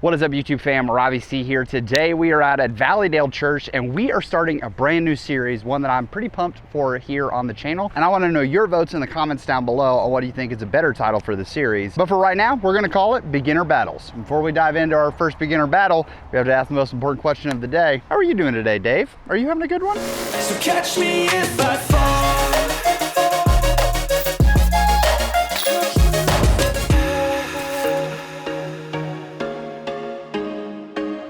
What is up, YouTube fam? Robbie C here. Today we are out at Valleydale Church and we are starting a brand new series, one that I'm pretty pumped for here on the channel. And I want to know your votes in the comments down below on what do you think is a better title for the series. But for right now, we're going to call it Beginner Battles. Before we dive into our first beginner battle, we have to ask the most important question of the day. How are you doing today, Dave? Are you having a good one? So catch me if I fall.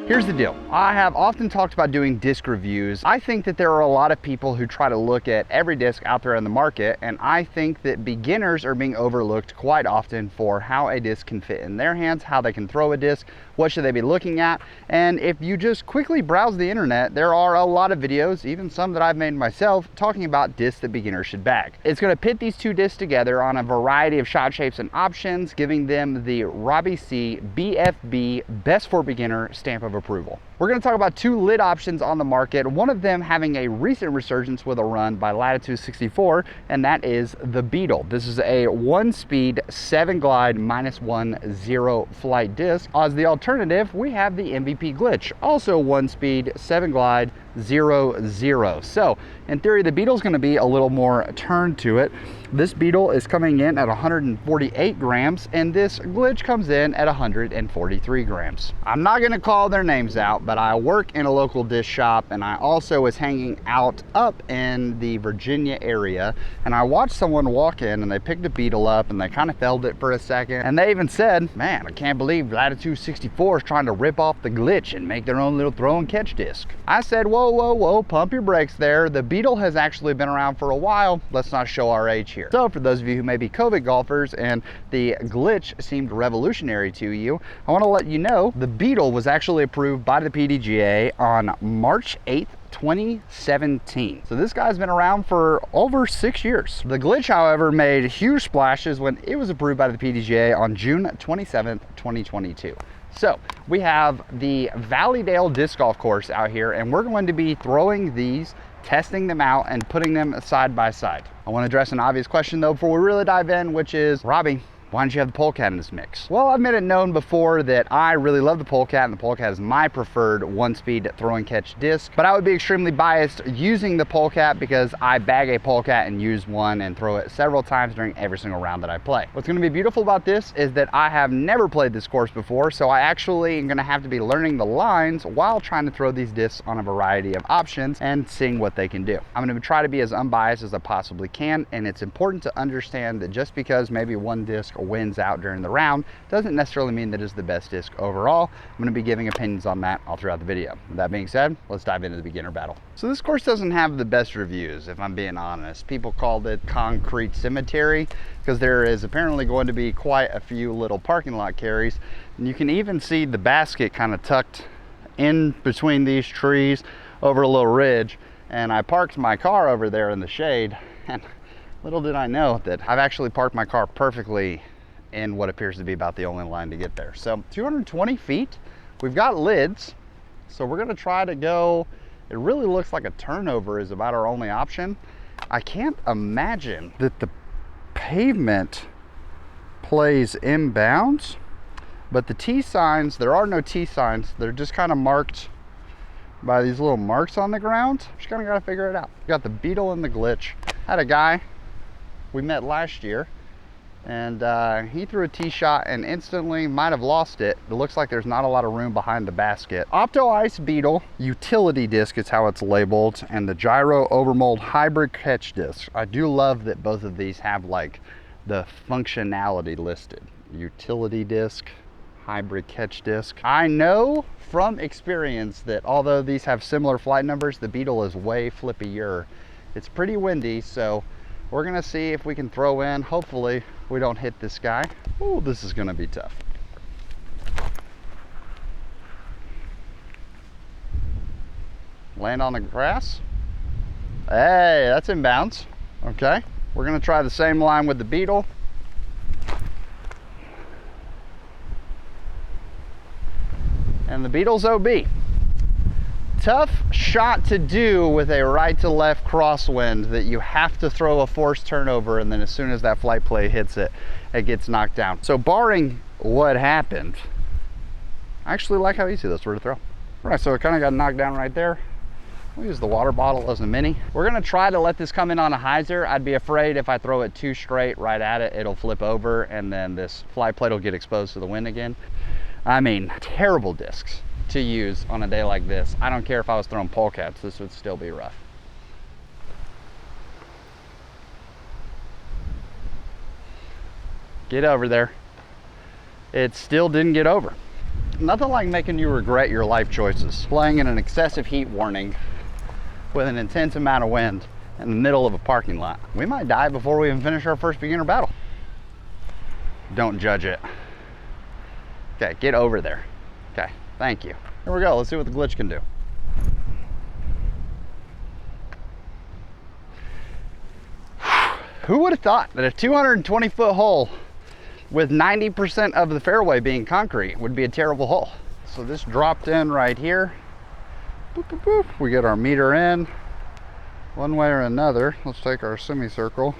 Here's the deal. I have often talked about doing disc reviews. I think that there are a lot of people who try to look at every disc out there in the market, and I think that beginners are being overlooked quite often for how a disc can fit in their hands, how they can throw a disc, what should they be looking at. And if you just quickly browse the internet, there are a lot of videos, even some that I've made myself, talking about discs that beginners should bag. It's going to pit these two discs together on a variety of shot shapes and options, giving them the Robbie C BFB Best for Beginner stamp of approval. We're going to talk about two lid options on the market, one of them having a recent resurgence with a run by Latitude 64, and that is the Beetle. This is a 1-speed 7-glide -1 flight disc. As the alternative, we have the MVP Glitch, also 1-speed 7-glide 0. So in theory, the Beetle's going to be a little more turn to it. This Beetle is coming in at 148 grams and this Glitch comes in at 143 grams. I'm not going to call their names out, but I work in a local disc shop and I also was hanging out up in the Virginia area, and I watched someone walk in and they picked a Beetle up and they kind of felt it for a second, and they even said, "Man, I can't believe Latitude 64 is trying to rip off the Glitch and make their own little throw and catch disc." I said, whoa, pump your brakes there. The Beetle has actually been around for a while. Let's not show our age here. So for those of you who may be COVID golfers and the Glitch seemed revolutionary to you, I want to let you know the Beetle was actually approved by the PDGA on March 8th, 2017. So this guy's been around for over 6 years. The Glitch, however, made huge splashes when it was approved by the PDGA on June 27th, 2022. So we have the Valleydale Disc Golf Course out here, and we're going to be throwing these, testing them out, and putting them side by side. I want to address an obvious question though before we really dive in, which is, Robbie, why don't you have the Polecat in this mix? Well, I've made it known before that I really love the Polecat, and the Polecat is my preferred 1-speed throw and catch disc, but I would be extremely biased using the Polecat because I bag a Polecat and use one and throw it several times during every single round that I play. What's going to be beautiful about this is that I have never played this course before, so I actually am going to have to be learning the lines while trying to throw these discs on a variety of options and seeing what they can do. I'm going to try to be as unbiased as I possibly can, and it's important to understand that just because maybe one disc wins out during the round doesn't necessarily mean that it's the best disc overall. I'm going to be giving opinions on that all throughout the video. With that being said, let's dive into the beginner battle. So this course doesn't have the best reviews, if I'm being honest. People called it concrete cemetery because there is apparently going to be quite a few little parking lot carries, and you can even see the basket kind of tucked in between these trees over a little ridge. And I parked my car over there in the shade, and little did I know that I've actually parked my car perfectly in what appears to be about the only line to get there. So 220 feet, we've got lids, so we're gonna try to go, it really looks like a turnover is about our only option. I can't imagine that the pavement plays inbounds, but the T signs, there are no T signs, they're just kind of marked by these little marks on the ground. Just kind of got to figure it out. We got the Beetle and the Glitch. Had a guy we met last year, and he threw a tee shot and instantly might have lost it. It looks like there's not a lot of room behind the basket. Opto Ice Beetle utility disc is how it's labeled, and the Gyro Overmold hybrid catch disc. I do love that both of these have like the functionality listed. Utility disc, hybrid catch disc. I know from experience that although these have similar flight numbers, the Beetle is way flippier. It's pretty windy, so we're gonna see if we can throw in. Hopefully we don't hit this guy. Oh, this is gonna be tough. Land on the grass. Hey, that's in bounds. Okay, we're gonna try the same line with the Beetle. And the Beetle's OB. Tough shot to do with a right to left crosswind that you have to throw a forced turnover, and then as soon as that flight play hits it, it gets knocked down. So barring what happened, I actually like how easy those were to throw. All right, so it kind of got knocked down right there. We'll use the water bottle as a mini. We're gonna try to let this come in on a hyzer. I'd be afraid if I throw it too straight right at it, it'll flip over and then this fly plate will get exposed to the wind again. I mean, terrible discs to use on a day like this. I don't care if I was throwing polecats, this would still be rough. Get over there. It still didn't get over. Nothing like making you regret your life choices. Playing in an excessive heat warning with an intense amount of wind in the middle of a parking lot. We might die before we even finish our first beginner battle. Don't judge it. Okay, get over there. Okay, thank you. Here we go, let's see what the glitch can do. Who would have thought that a 220-foot hole with 90% of the fairway being concrete would be a terrible hole? So this dropped in right here. Boop, boop, boop. We get our meter in one way or another. Let's take our semicircle.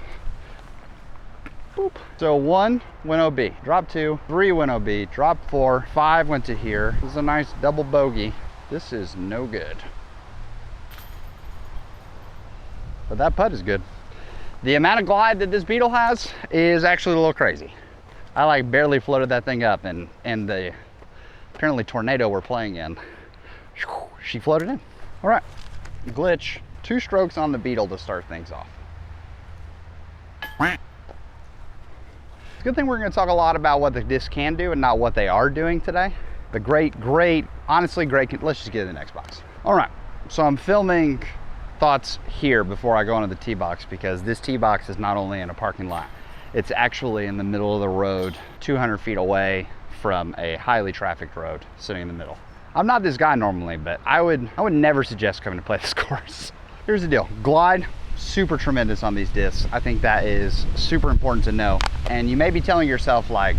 Boop. So 1 went OB, drop 2, 3 went OB, drop 4, 5 went to here. This is a nice double bogey. This is no good. But that putt is good. The amount of glide that this Beetle has is actually a little crazy. I like barely floated that thing up, and the apparently tornado we're playing in, she floated in. All right, glitch, 2 strokes on the Beetle to start things off. It's a good thing we're gonna talk a lot about what the disc can do and not what they are doing today. But great, honestly great, let's just get to the next box. All right, so I'm filming thoughts here before I go into the tee box, because this tee box is not only in a parking lot, it's actually in the middle of the road, 200 feet away from a highly trafficked road, sitting in the middle. I'm not this guy normally, but I would never suggest coming to play this course. Here's the deal, glide, super tremendous on these discs. I think that is super important to know. And you may be telling yourself like,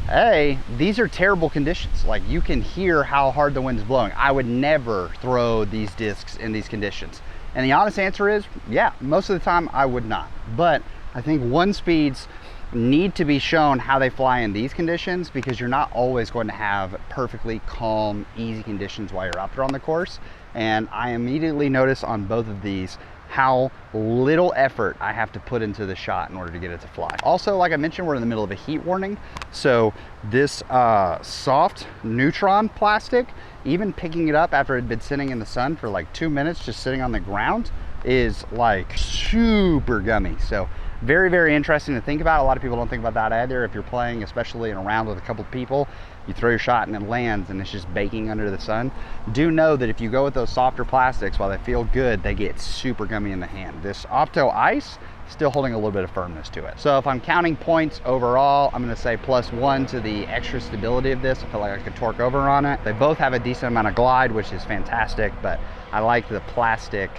hey, these are terrible conditions. Like, you can hear how hard the wind is blowing. I would never throw these discs in these conditions. And the honest answer is, yeah, most of the time I would not. But I think 1-speeds need to be shown how they fly in these conditions, because you're not always going to have perfectly calm, easy conditions while you're out there on the course. And I immediately notice on both of these how little effort I have to put into the shot in order to get it to fly. Also, like I mentioned, we're in the middle of a heat warning. So this soft neutron plastic, even picking it up after it had been sitting in the sun for like 2 minutes, just sitting on the ground, is like super gummy. So very interesting to think about. A lot of people don't think about that either. If you're playing, especially in a round with a couple people, you throw your shot and it lands and it's just baking under the sun. Do know that if you go with those softer plastics, while they feel good, they get super gummy in the hand. This Opto Ice, still holding a little bit of firmness to it. So if I'm counting points overall, I'm gonna say +1 to the extra stability of this. I feel like I could torque over on it. They both have a decent amount of glide, which is fantastic, but I like the plastic,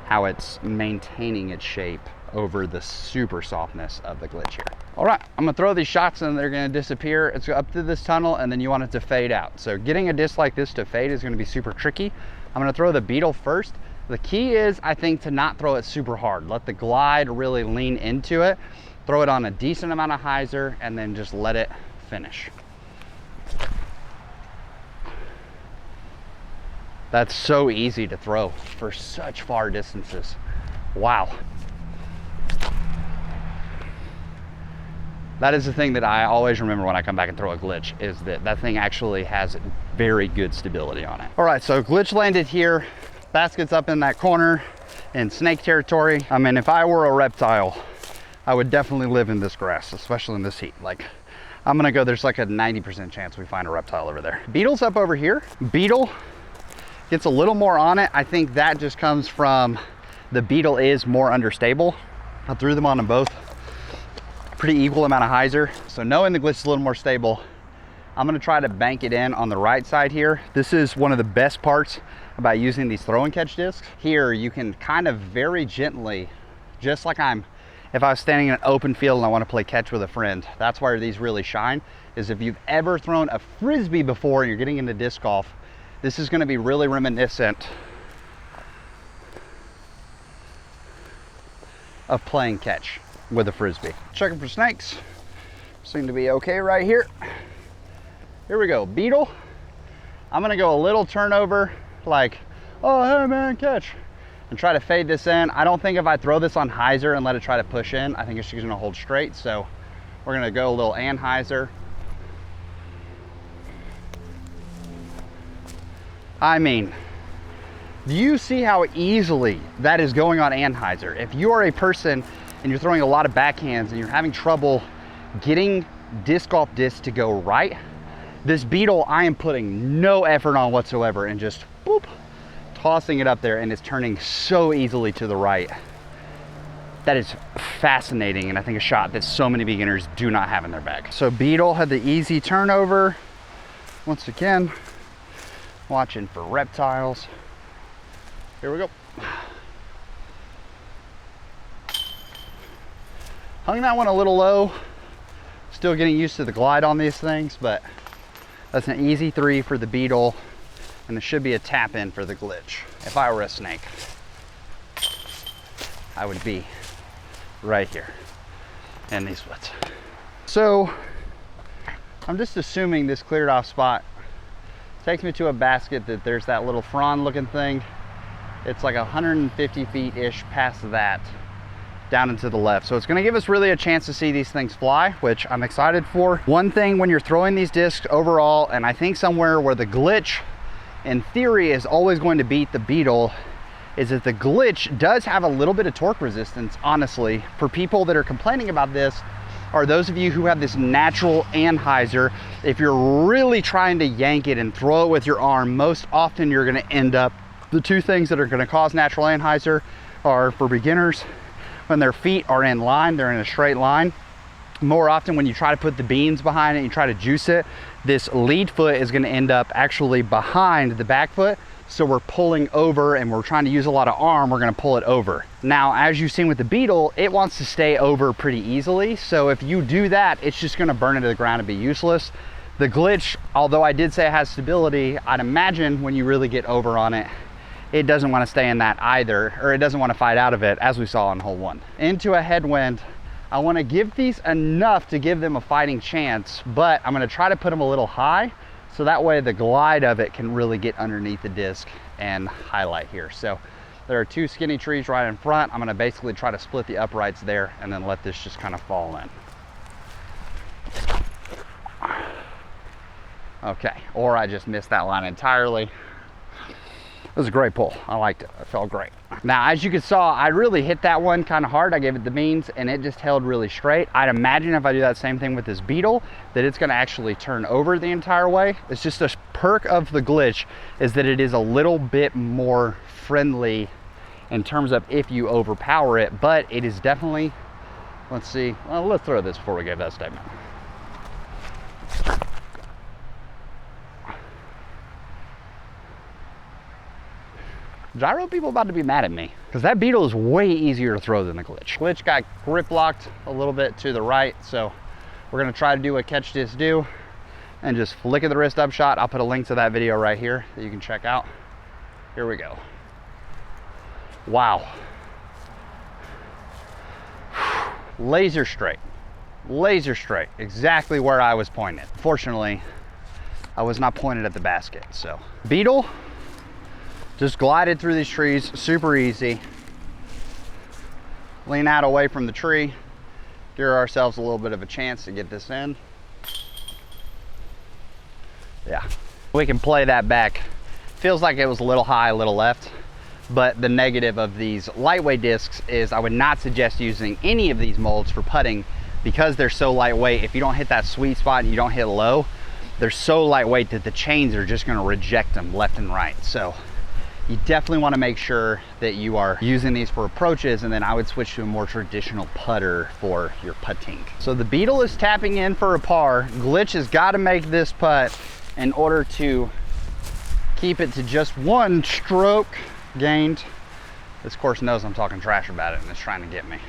how it's maintaining its shape over the super softness of the glitch here. All right, I'm gonna throw these shots and they're gonna disappear. It's up through this tunnel and then you want it to fade out. So getting a disc like this to fade is gonna be super tricky. I'm gonna throw the Beetle first. The key is, I think, to not throw it super hard. Let the glide really lean into it. Throw it on a decent amount of hyzer and then just let it finish. That's so easy to throw for such far distances. Wow. That is the thing that I always remember when I come back and throw a glitch, is that that thing actually has very good stability on it. All right, so glitch landed here. Basket's up in that corner in snake territory. I mean, if I were a reptile, I would definitely live in this grass, especially in this heat. Like, I'm gonna go, there's like a 90% chance we find a reptile over there. Beetle's up over here. Beetle gets a little more on it. I think that just comes from the Beetle is more understable. I threw them on them both. Pretty equal amount of hyzer. So knowing the glitch is a little more stable, I'm gonna try to bank it in on the right side here. This is one of the best parts about using these throw and catch discs. Here, you can kind of very gently, just like if I was standing in an open field and I wanna play catch with a friend, that's where these really shine, is if you've ever thrown a Frisbee before and you're getting into disc golf, this is gonna be really reminiscent of playing catch with a Frisbee. Checking for snakes. Seem to be okay right here. Here we go, Beetle. I'm gonna go a little turnover, like, oh, hey man, catch, and try to fade this in. I don't think if I throw this on hyzer and let it try to push in, I think it's just gonna hold straight. So we're gonna go a little anhyzer. I mean, do you see how easily that is going on anhyzer? If you are a person and you're throwing a lot of backhands and you're having trouble getting disc golf discs to go right, this Beetle I am putting no effort on whatsoever and just boop, tossing it up there, and it's turning so easily to the right. That is fascinating, and I think a shot that so many beginners do not have in their bag. So Beetle had the easy turnover. Once again, watching for reptiles. Here we go. Hung that one a little low. Still getting used to the glide on these things, but that's an easy 3 for the Beetle, and there should be a tap in for the glitch. If I were a snake, I would be right here in these woods. So I'm just assuming this cleared off spot takes me to a basket that there's that little frond looking thing. It's like 150 feet-ish past that, down and to the left. So it's gonna give us really a chance to see these things fly, which I'm excited for. One thing when you're throwing these discs overall, and I think somewhere where the glitch in theory is always going to beat the Beetle, is that the glitch does have a little bit of torque resistance, honestly. For people that are complaining about this, are those of you who have this natural anhyzer. If you're really trying to yank it and throw it with your arm, most often you're gonna end up, the two things that are gonna cause natural anhyzer are, for beginners, when their feet are in line, they're in a straight line. More often when you try to put the beans behind it and you try to juice it, this lead foot is gonna end up actually behind the back foot. So we're pulling over and we're trying to use a lot of arm, we're gonna pull it over. Now, as you've seen with the Beetle, it wants to stay over pretty easily. So if you do that, it's just gonna burn into the ground and be useless. The glitch, although I did say it has stability, I'd imagine when you really get over on it, it doesn't want to stay in that either, or it doesn't want to fight out of it, as we saw on hole 1. Into a headwind, I want to give these enough to give them a fighting chance, but I'm going to try to put them a little high, so that way the glide of it can really get underneath the disc and highlight here. So there are 2 skinny trees right in front. I'm going to basically try to split the uprights there and then let this just kind of fall in. Okay, or I just missed that line entirely. It was a great pull. I liked it. It felt great. Now, as you can saw, I really hit that one kind of hard. I gave it the beans and it just held really straight. I'd imagine if I do that same thing with this Beetle, that it's gonna actually turn over the entire way. It's just a perk of the glitch is that it is a little bit more friendly in terms of if you overpower it, but it is definitely, let's see, well, let's throw this before we give that statement. Gyro people about to be mad at me because that Beetle is way easier to throw than the glitch. Glitch got grip locked a little bit to the right, so we're gonna try to do a catch disc do and just flick of the wrist up shot. I'll put a link to that video right here that you can check out. Here we go. Wow. Laser straight, exactly where I was pointed. Fortunately, I was not pointed at the basket. So Beetle just glided through these trees, super easy. Lean out away from the tree, give ourselves a little bit of a chance to get this in. Yeah, we can play that back. Feels like it was a little high, a little left, but the negative of these lightweight discs is I would not suggest using any of these molds for putting because they're so lightweight. If you don't hit that sweet spot and you don't hit low, they're so lightweight that the chains are just gonna reject them left and right. So you definitely want to make sure that you are using these for approaches, and then I would switch to a more traditional putter for your putting. So the Beetle is tapping in for a par. Glitch has got to make this putt in order to keep it to just 1 stroke gained. This course knows I'm talking trash about it and it's trying to get me.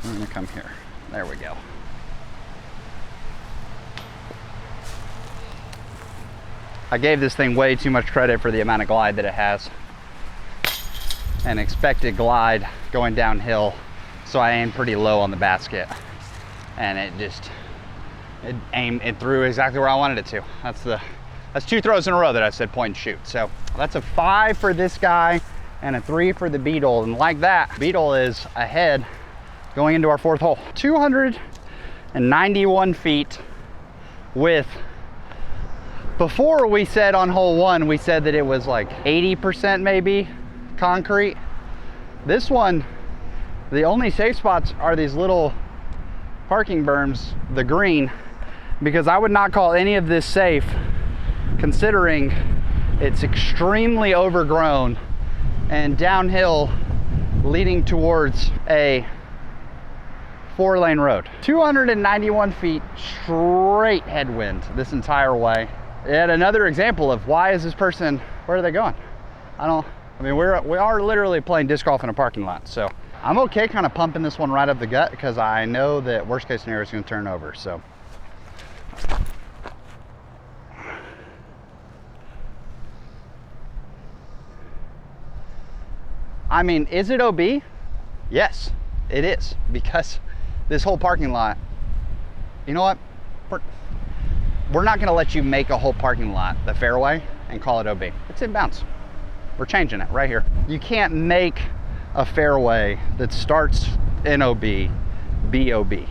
I'm gonna come here. There we go. I gave this thing way too much credit for the amount of glide that it has. An expected glide going downhill, so I aimed pretty low on the basket, and it threw exactly where I wanted it to. That's That's 2 throws in a row that I said point and shoot. So that's a 5 for this guy and a 3 for the Beetle. And like that, Beetle is ahead going into our 4th hole. 291 feet with, before we said on hole 1, we said that it was like 80% maybe concrete. This one, the only safe spots are these little parking berms, the green, because I would not call any of this safe considering it's extremely overgrown and downhill leading towards a 4-lane road. 291 feet straight headwind this entire way. Yet another example of why is this person, where are they going? I mean, we are literally playing disc golf in a parking lot, so I'm okay kind of pumping this one right up the gut because I know that worst case scenario is going to turn over. So I mean, is it OB? Yes, it is, because this whole parking lot, you know what? We're not going to let you make a whole parking lot the fairway and call it OB. It's in bounds. We're changing it right here. You can't make a fairway that starts in OB be OB. You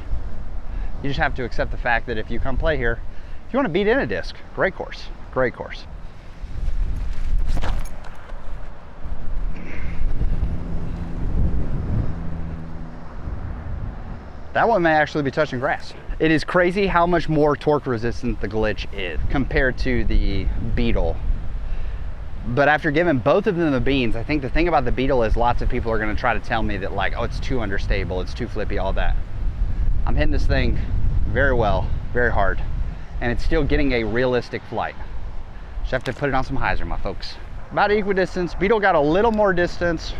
just have to accept the fact that if you come play here, if you want to beat in a disc, great course, great course. That one may actually be touching grass. It is crazy how much more torque resistant the Glitch is compared to the Beetle. But after giving both of them the beans, I think the thing about the Beetle is lots of people are gonna try to tell me that like, oh, it's too understable, it's too flippy, all that. I'm hitting this thing very well, very hard, and it's still getting a realistic flight. Just have to put it on some hyzer, my folks. About equidistance. Beetle got a little more distance.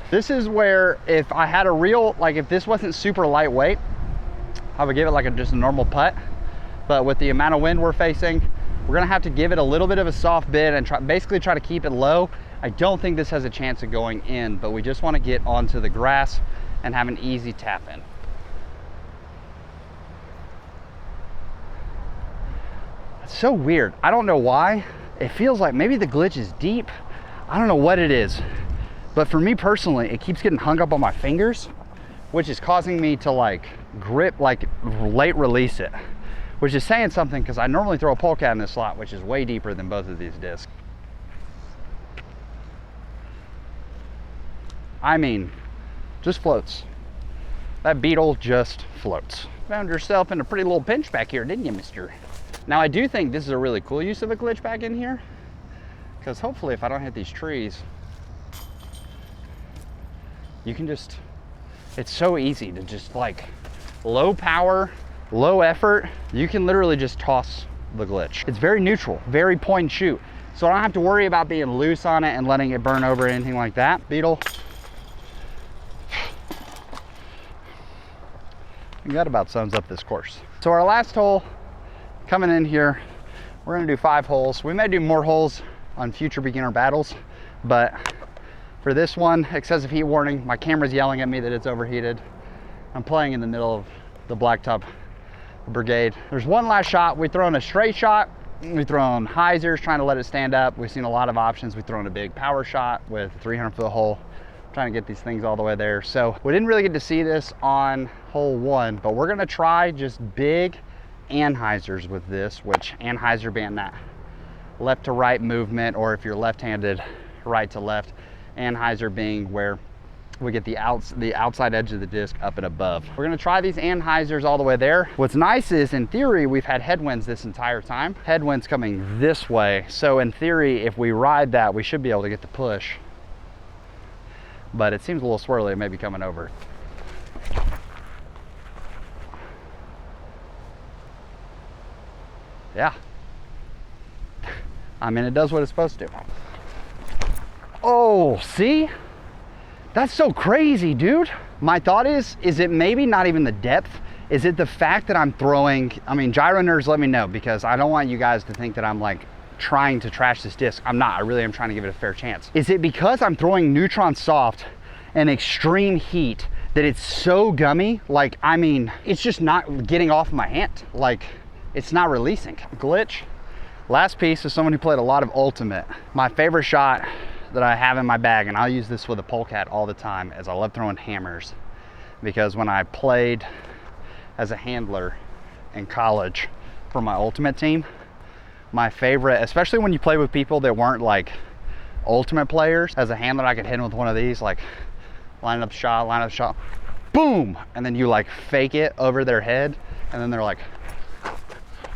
This is where if I had a real, like if this wasn't super lightweight, I would give it like just a normal putt. But with the amount of wind we're facing, we're gonna have to give it a little bit of a soft bid and basically try to keep it low. I don't think this has a chance of going in, but we just wanna get onto the grass and have an easy tap in. It's so weird. I don't know why. It feels like maybe the Glitch is deep. I don't know what it is. But for me personally, it keeps getting hung up on my fingers, which is causing me to like grip, like late release it, which is saying something because I normally throw a polecat in this slot, which is way deeper than both of these discs. I mean, just floats. That Beetle just floats. Found yourself in a pretty little pinch back here, didn't you, mister? Now, I do think this is a really cool use of a Glitch back in here, because hopefully if I don't hit these trees, you can just, it's so easy to just like low power, low effort. You can literally just toss the Glitch. It's very neutral, very point and shoot. So I don't have to worry about being loose on it and letting it burn over or anything like that. Beetle. And that about sums up this course. So our last hole coming in here, we're gonna do 5 holes. We may do more holes on future beginner battles, but for this one, excessive heat warning. My camera's yelling at me that it's overheated. I'm playing in the middle of the blacktop brigade. There's one last shot. We've thrown a straight shot. We've thrown hyzers, trying to let it stand up. We've seen a lot of options. We've thrown a big power shot with a 300-foot hole, trying to get these things all the way there. So we didn't really get to see this on hole 1, but we're gonna try just big anhyzers with this, which anhyzer being that left to right movement, or if you're left-handed, right to left. Anhyzer being where we get the outside edge of the disc up and above. We're gonna try these anhyzers all the way there. What's nice is, in theory, we've had headwinds this entire time. Headwinds coming this way. So in theory, if we ride that, we should be able to get the push. But it seems a little swirly, it may be coming over. Yeah. I mean, it does what it's supposed to. Oh, see? That's so crazy, dude. My thought is it maybe not even the depth? Is it the fact that I'm throwing, I mean, gyro nerds, let me know, because I don't want you guys to think that I'm like trying to trash this disc. I'm not, I really am trying to give it a fair chance. Is it because I'm throwing neutron soft and extreme heat that it's so gummy? Like, I mean, it's just not getting off my hand. Like, it's not releasing. Glitch, Last piece is someone who played a lot of ultimate. My favorite shot that I have in my bag, and I'll use this with a polecat all the time, is I love throwing hammers. Because when I played as a handler in college for my ultimate team, my favorite, especially when you play with people that weren't like ultimate players, as a handler I could hit them with one of these, like line up shot, boom, and then you like fake it over their head, and then they're like,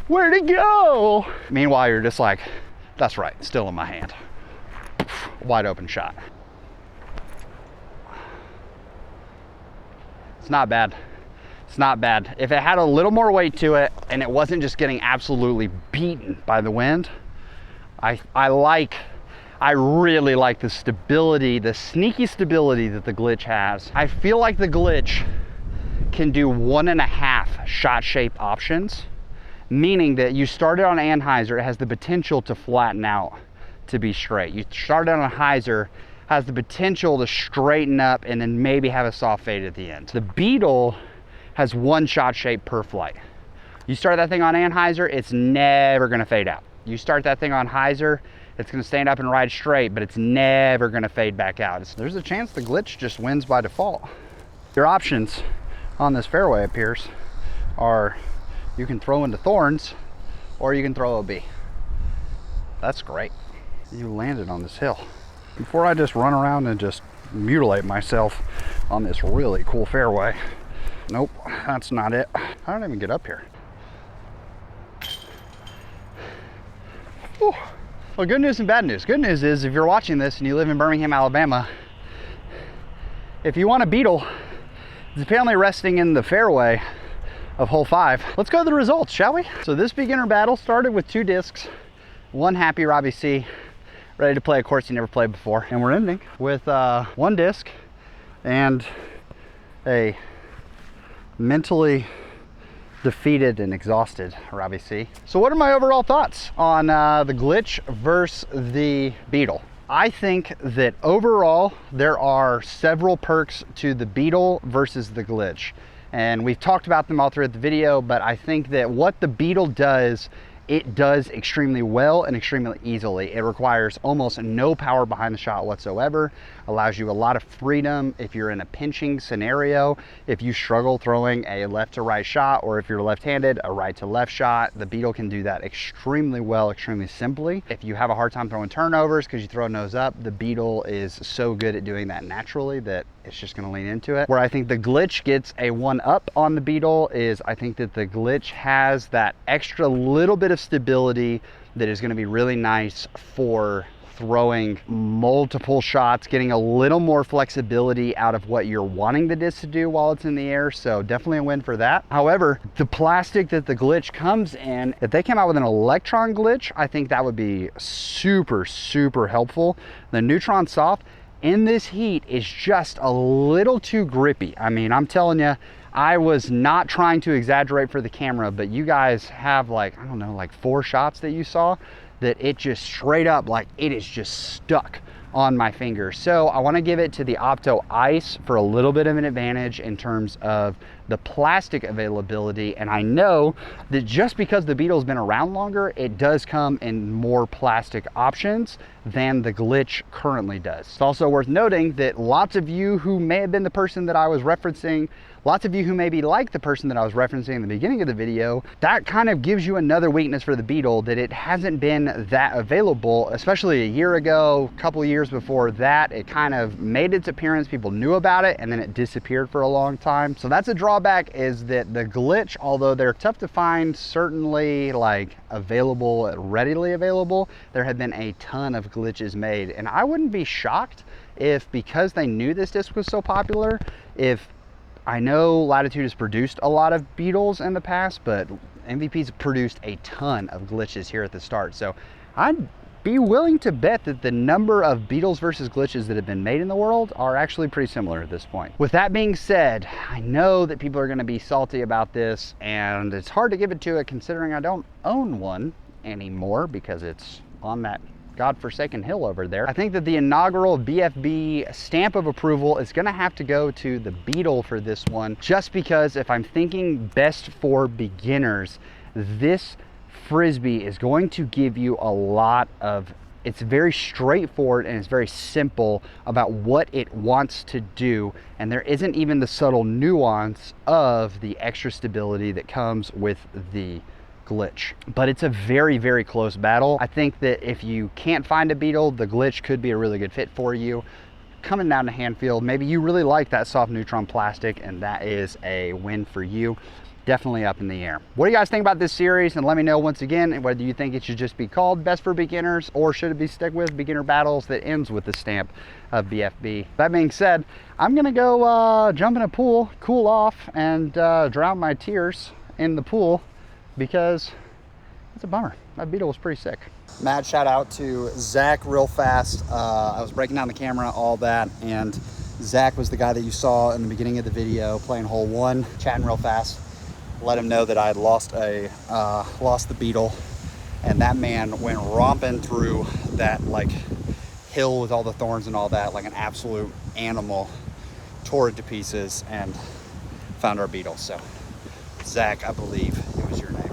where'd it go? Meanwhile, you're just like, that's right, still in my hand. Wide open shot. It's not bad. It's not bad. If it had a little more weight to it and it wasn't just getting absolutely beaten by the wind, I really like the stability, the sneaky stability that the glitch has. I feel like the glitch can do 1.5 shot shape options, meaning that you started on anhyzer, it has the potential to flatten out to be straight. You started on a hyzer, has the potential to straighten up and then maybe have a soft fade at the end. The Beetle has 1 shot shape per flight. You start that thing on anhyzer, it's never gonna fade out. You start that thing on hyzer, it's gonna stand up and ride straight, but it's never gonna fade back out. There's a chance the glitch just wins by default. Your options on this fairway appears are you can throw into thorns or you can throw OB. That's great. You landed on this hill. Before I just run around and just mutilate myself on this really cool fairway. Nope, that's not it. I don't even get up here. Whew. Well, good news and bad news. Good news is if you're watching this and you live in Birmingham, Alabama, if you want a Beetle, it's apparently resting in the fairway of hole 5. Let's go to the results, shall we? So this beginner battle started with 2 discs, 1 happy Robbie C, ready to play a course he never played before. And we're ending with 1 disc and a mentally defeated and exhausted Robbie C. So what are my overall thoughts on the glitch versus the Beetle? I think that overall there are several perks to the Beetle versus the glitch. And we've talked about them all throughout the video, but I think that what the Beetle does, it does extremely well and extremely easily. It requires almost no power behind the shot whatsoever, allows you a lot of freedom if you're in a pinching scenario, if you struggle throwing a left to right shot, or if you're left-handed, a right to left shot. The Beetle can do that extremely well, extremely simply. If you have a hard time throwing turnovers because you throw nose up, the Beetle is so good at doing that naturally that it's just gonna lean into it. Where I think the glitch gets a 1-up on the Beetle is I think that the glitch has that extra little bit of stability that is gonna be really nice for throwing multiple shots, getting a little more flexibility out of what you're wanting the disc to do while it's in the air. So definitely a win for that. However, the plastic that the glitch comes in, if they came out with an electron glitch, I think that would be super, super helpful. The neutron soft in this heat is just a little too grippy. I mean, I'm telling you, I was not trying to exaggerate for the camera, but you guys have like, I don't know, like 4 shots that you saw that it just straight up, like it is just stuck on my finger. So I want to give it to the Opto Ice for a little bit of an advantage in terms of the plastic availability. And I know that just because the Beetle's been around longer, it does come in more plastic options than the glitch currently does. It's also worth noting that lots of you who may have been the person that I was referencing, lots of you who may be like the person that I was referencing in the beginning of the video, that kind of gives you another weakness for the Beetle, that it hasn't been that available, especially a year ago, a couple years before that. It kind of made its appearance, people knew about it, and then it disappeared for a long time. So that's a drawback, is that the glitch, although they're tough to find, certainly like available, readily available, there have been a ton of glitches made. And I wouldn't be shocked if, because they knew this disc was so popular, if, I know Latitude has produced a lot of Beetles in the past, but MVP's produced a ton of glitches here at the start. So I'd be willing to bet that the number of Beetles versus glitches that have been made in the world are actually pretty similar at this point. With that being said, I know that people are going to be salty about this, and it's hard to give it to it considering I don't own one anymore because it's on that godforsaken hill over there. I think that the inaugural BFB stamp of approval is going to have to go to the Beetle for this one, just because if I'm thinking best for beginners, this Frisbee is going to give you a lot of, it's very straightforward and it's very simple about what it wants to do, and there isn't even the subtle nuance of the extra stability that comes with the glitch. But it's a very, very close battle. I think that if you can't find a Beetle, the glitch could be a really good fit for you. Coming down to Handfield, maybe you really like that soft neutron plastic and that is a win for you. Definitely up in the air. What do you guys think about this series? And let me know once again whether you think it should just be called Best for Beginners or should it be stuck with Beginner Battles that ends with the stamp of BFB. That being said, I'm gonna go jump in a pool, cool off, and drown my tears in the pool because it's a bummer. That Beetle was pretty sick. Mad shout out to Zach real fast. I was breaking down the camera, all that, and Zach was the guy that you saw in the beginning of the video playing hole 1, chatting real fast. Let him know that I had lost the Beetle, and that man went romping through that like hill with all the thorns and all that like an absolute animal, tore it to pieces, and found our Beetle. So Zach, I believe it was your name.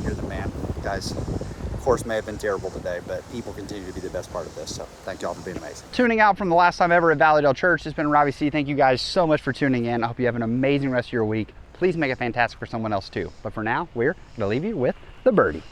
You're the man, guys. Of course, may have been terrible today, but people continue to be the best part of this. So thank y'all for being amazing. Tuning out from the last time ever at Valleydale Church, it's been Robbie C. Thank you guys so much for tuning in. I hope you have an amazing rest of your week. Please make it fantastic for someone else too. But for now, we're gonna leave you with the birdie.